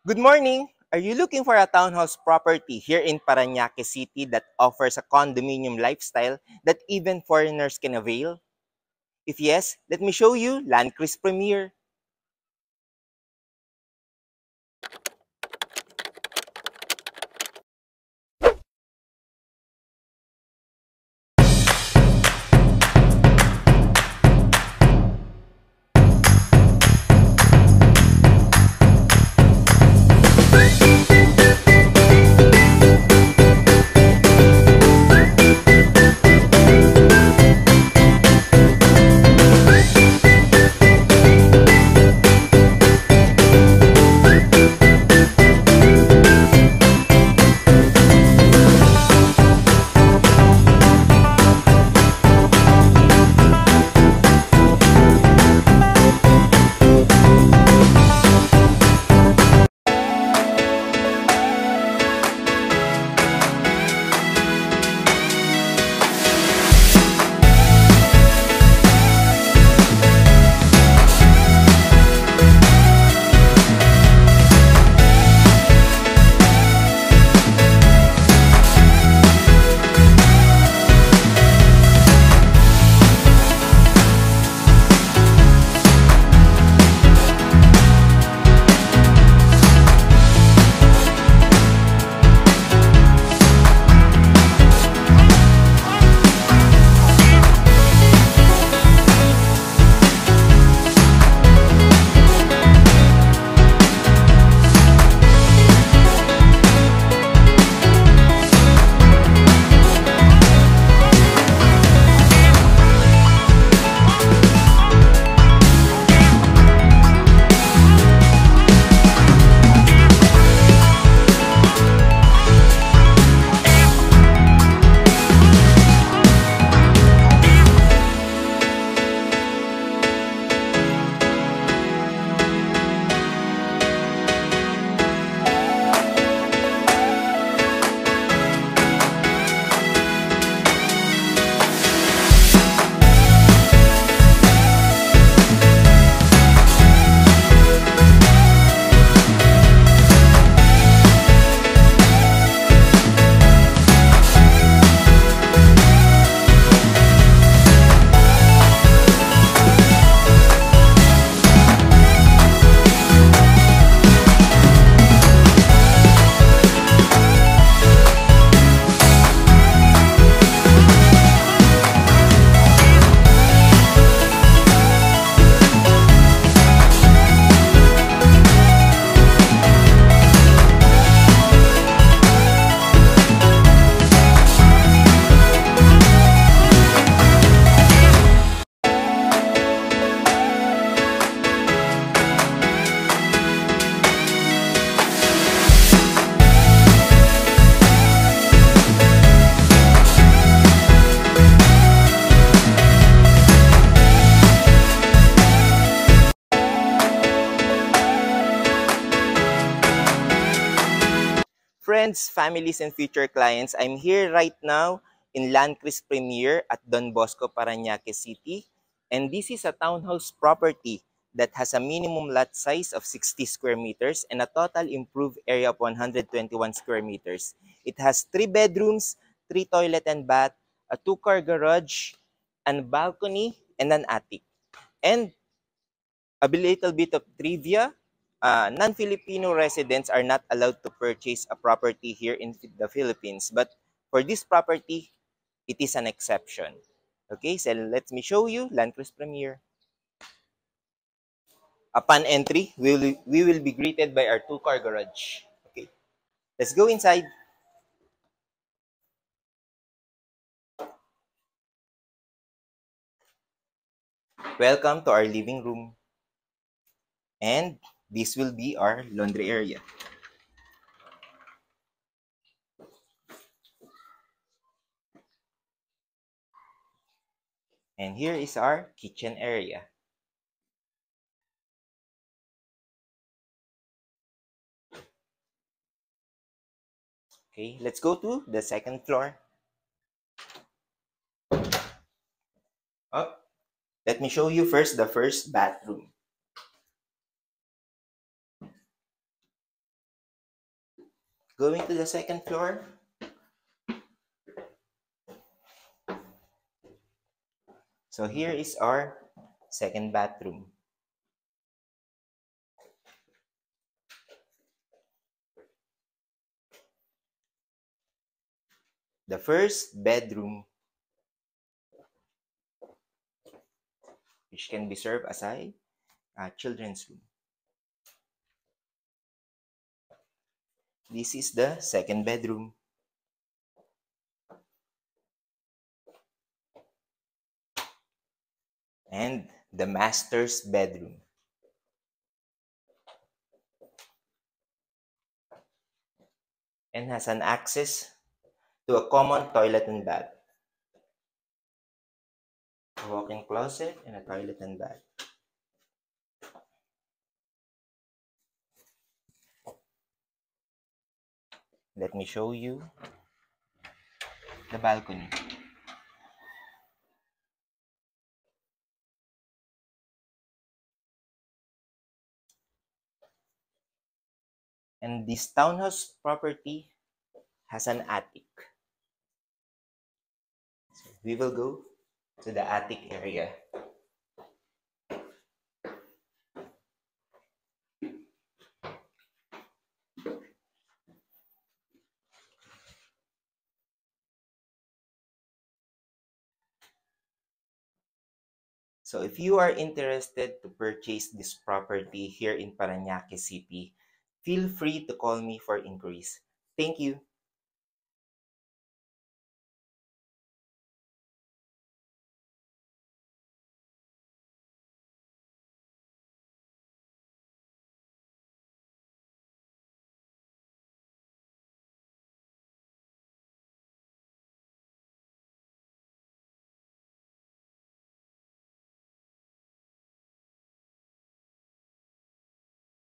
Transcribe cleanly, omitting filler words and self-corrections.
Good morning! Are you looking for a townhouse property here in Parañaque City that offers a condominium lifestyle that even foreigners can avail? If yes, let me show you Landcris Premier. Friends, families, and future clients, I'm here right now in Landcris Premier at Don Bosco, Parañaque City. And this is a townhouse property that has a minimum lot size of 60 square meters and a total improved area of 121 square meters. It has 3 bedrooms, 3 toilet and bath, a 2-car garage, and balcony, and an attic. And a little bit of trivia, non-Filipino residents are not allowed to purchase a property here in the Philippines. But for this property, it is an exception. Okay, so let me show you Landcris Premier. Upon entry, we will be greeted by our 2-car garage. Okay, let's go inside. Welcome to our living room. And this will be our laundry area. And here is our kitchen area. Okay, let's go to the second floor. Oh, let me show you first the first bathroom. Going to the second floor. So here is our second bathroom. The first bedroom, which can be served as a children's room. This is the second bedroom. And the master's bedroom. And has an access to a common toilet and bath. A walk-in closet and a toilet and bath. Let me show you the balcony. And this townhouse property has an attic. So we will go to the attic area. So if you are interested to purchase this property here in Parañaque City, feel free to call me for inquiries. Thank you.